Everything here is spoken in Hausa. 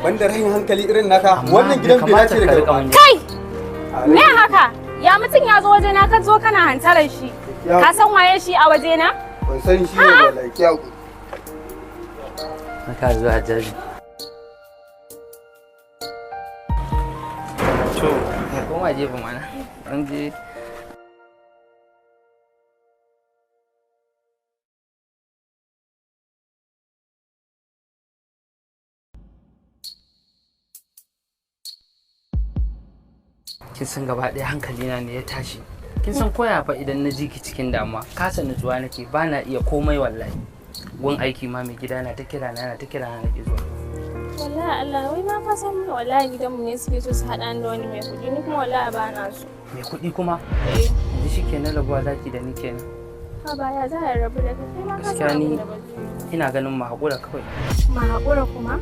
banda rahin hankali irin naka wannan gidan bai dace da kai. Kai! Me haka? Ya mutum ya zo waje na ka zo kana hantarar shi. Ka san waye shi a waje na? Ban san shi ne wallahi kyau. Haka zuwa Hajjaji. To, koma jefa mana. An je kin san gaba ɗaya hankalina ne ya tashi. Kin san koya fa idan na ji ki cikin damuwa kasa nutsuwa nake ba na iya komai wallahi. Gun aiki ma mai gida na ta kira na nake zuwa. Wallahi Allah wai ma fa san wallahi gidanmu ne suke so su haɗa ni da wani mai kuɗi ni kuma wallahi ba na so. Mai kuɗi kuma? Yanzu shi kenan rabuwa zaki da ni kenan. Ha baya za a rabu da kai ma ka san abin da ba zai yi. Ina ganin mu haƙura kawai. Ma haƙura kuma?